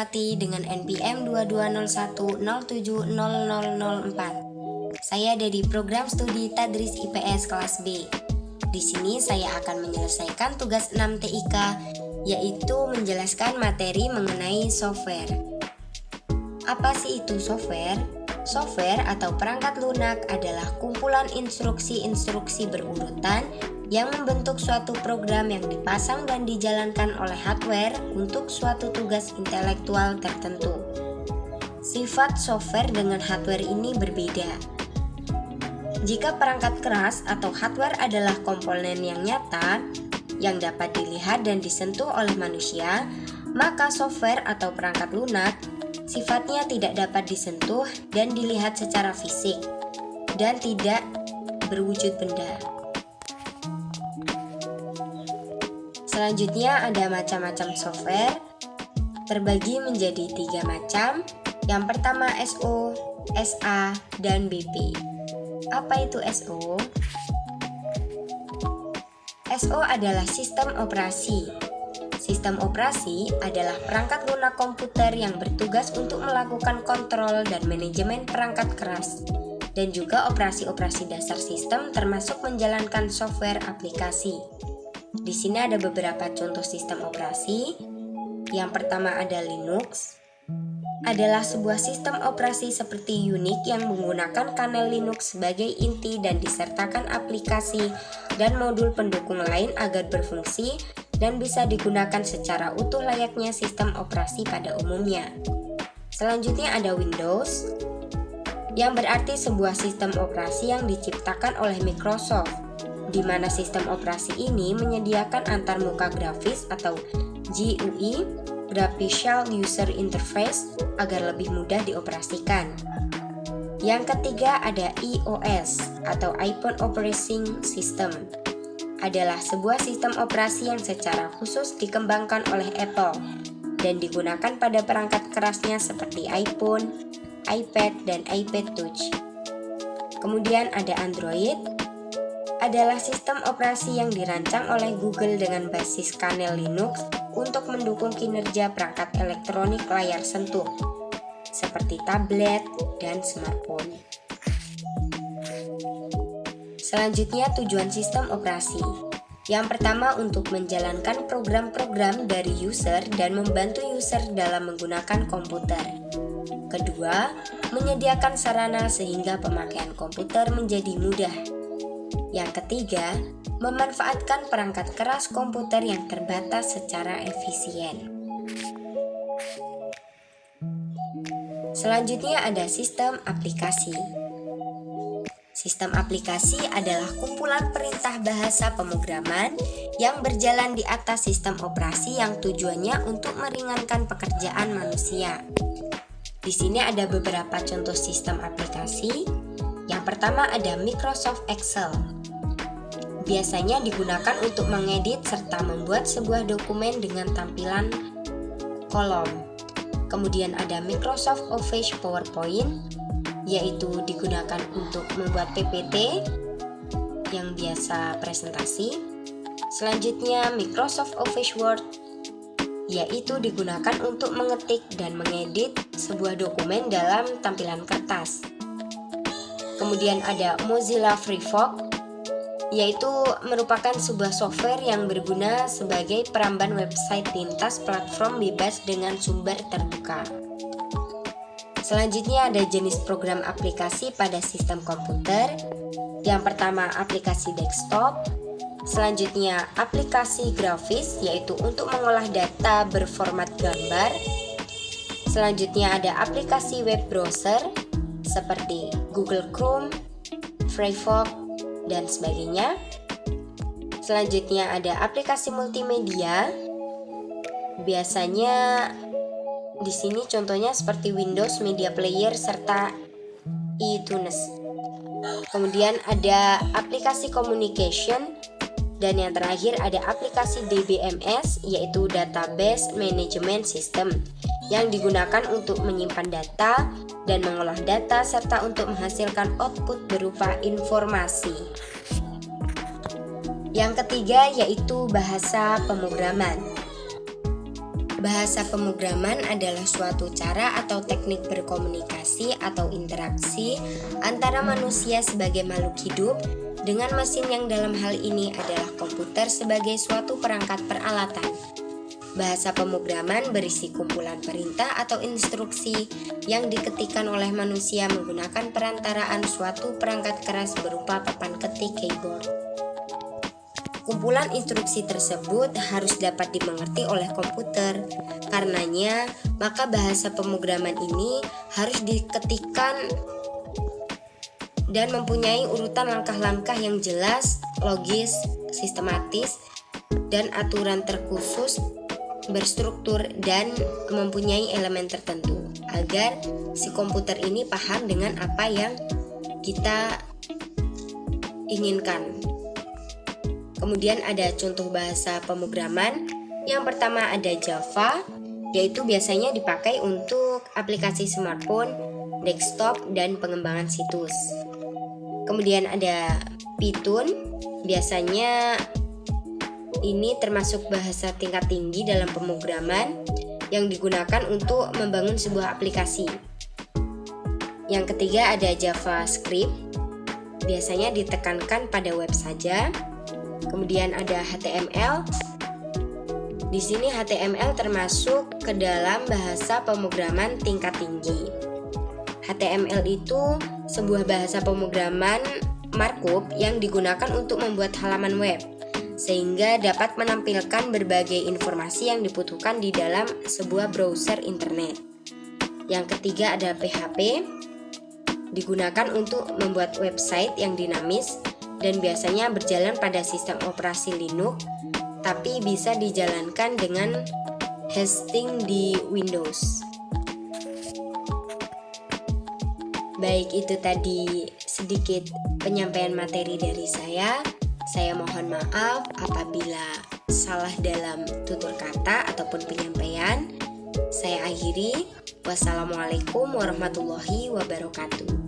Saraswati dengan NPM 2201070004. Saya dari program studi Tadris IPS kelas B. Di sini saya akan menyelesaikan tugas 6 TIK, yaitu menjelaskan materi mengenai software. Apa sih itu software? Software atau perangkat lunak adalah kumpulan instruksi-instruksi berurutan yang membentuk suatu program yang dipasang dan dijalankan oleh hardware untuk suatu tugas intelektual tertentu. Sifat software dengan hardware ini berbeda. Jika perangkat keras atau hardware adalah komponen yang nyata, yang dapat dilihat dan disentuh oleh manusia, maka software atau perangkat lunak sifatnya tidak dapat disentuh dan dilihat secara fisik, dan tidak berwujud benda. Selanjutnya ada macam-macam software, terbagi menjadi 3 macam. Yang pertama SO, SA, dan BP. Apa itu SO? SO adalah sistem operasi. Sistem operasi adalah perangkat lunak komputer yang bertugas untuk melakukan kontrol dan manajemen perangkat keras, dan juga operasi-operasi dasar sistem termasuk menjalankan software aplikasi. Di sini ada beberapa contoh sistem operasi. Yang pertama ada Linux. Adalah sebuah sistem operasi seperti Unix yang menggunakan kernel Linux sebagai inti dan disertakan aplikasi dan modul pendukung lain agar berfungsi dan bisa digunakan secara utuh layaknya sistem operasi pada umumnya. Selanjutnya ada Windows, yang berarti sebuah sistem operasi yang diciptakan oleh Microsoft, di mana sistem operasi ini menyediakan antarmuka grafis atau GUI, Graphical User Interface, agar lebih mudah dioperasikan. Yang ketiga ada iOS atau iPhone Operating System. Adalah sebuah sistem operasi yang secara khusus dikembangkan oleh Apple dan digunakan pada perangkat kerasnya seperti iPhone, iPad, dan iPad Touch. Kemudian ada Android. Adalah sistem operasi yang dirancang oleh Google dengan basis kernel Linux untuk mendukung kinerja perangkat elektronik layar sentuh, seperti tablet dan smartphone. Selanjutnya tujuan sistem operasi. Yang pertama untuk menjalankan program-program dari user dan membantu user dalam menggunakan komputer. Kedua, menyediakan sarana sehingga pemakaian komputer menjadi mudah. Yang ketiga, memanfaatkan perangkat keras komputer yang terbatas secara efisien. Selanjutnya ada sistem aplikasi. Sistem aplikasi adalah kumpulan perintah bahasa pemrograman yang berjalan di atas sistem operasi yang tujuannya untuk meringankan pekerjaan manusia. Di sini ada beberapa contoh sistem aplikasi. Yang pertama ada Microsoft Excel. Biasanya digunakan untuk mengedit serta membuat sebuah dokumen dengan tampilan kolom. Kemudian ada Microsoft Office PowerPoint, yaitu digunakan untuk membuat PPT yang biasa presentasi. Selanjutnya Microsoft Office Word, yaitu digunakan untuk mengetik dan mengedit sebuah dokumen dalam tampilan kertas. Kemudian ada Mozilla Firefox, yaitu merupakan sebuah software yang berguna sebagai peramban website lintas platform bebas dengan sumber terbuka. Selanjutnya ada jenis program aplikasi pada sistem komputer. Yang pertama aplikasi desktop. Selanjutnya aplikasi grafis, yaitu untuk mengolah data berformat gambar. Selanjutnya ada aplikasi web browser seperti Google Chrome, Firefox, dan sebagainya. Selanjutnya ada aplikasi multimedia. Biasanya di sini contohnya seperti Windows Media Player serta iTunes. Kemudian ada aplikasi communication, dan yang terakhir ada aplikasi DBMS, yaitu Database Management System, yang digunakan untuk menyimpan data dan mengolah data serta untuk menghasilkan output berupa informasi. Yang ketiga yaitu bahasa pemrograman. Bahasa pemrograman adalah suatu cara atau teknik berkomunikasi atau interaksi antara manusia sebagai makhluk hidup dengan mesin yang dalam hal ini adalah komputer sebagai suatu perangkat peralatan. Bahasa pemrograman berisi kumpulan perintah atau instruksi yang diketikkan oleh manusia menggunakan perantaraan suatu perangkat keras berupa papan ketik keyboard. Kumpulan instruksi tersebut harus dapat dimengerti oleh komputer. Karenanya, maka bahasa pemrograman ini harus diketikkan dan mempunyai urutan langkah-langkah yang jelas, logis, sistematis, dan aturan terkhusus, berstruktur, dan mempunyai elemen tertentu agar si komputer ini paham dengan apa yang kita inginkan. Kemudian ada contoh bahasa pemrograman. Yang pertama ada Java, yaitu biasanya dipakai untuk aplikasi smartphone, desktop, dan pengembangan situs. Kemudian ada Python, biasanya ini termasuk bahasa tingkat tinggi dalam pemrograman yang digunakan untuk membangun sebuah aplikasi. Yang ketiga ada JavaScript, biasanya ditekankan pada web saja. Kemudian ada HTML. Di sini HTML termasuk ke dalam bahasa pemrograman tingkat tinggi. HTML itu sebuah bahasa pemrograman markup yang digunakan untuk membuat halaman web, sehingga dapat menampilkan berbagai informasi yang dibutuhkan di dalam sebuah browser internet. Yang ketiga ada PHP, digunakan untuk membuat website yang dinamis dan biasanya berjalan pada sistem operasi Linux, tapi bisa dijalankan dengan hosting di Windows. Baik, itu tadi sedikit penyampaian materi dari saya. Saya mohon maaf apabila salah dalam tutur kata ataupun penyampaian. Saya akhiri. Wassalamualaikum warahmatullahi wabarakatuh.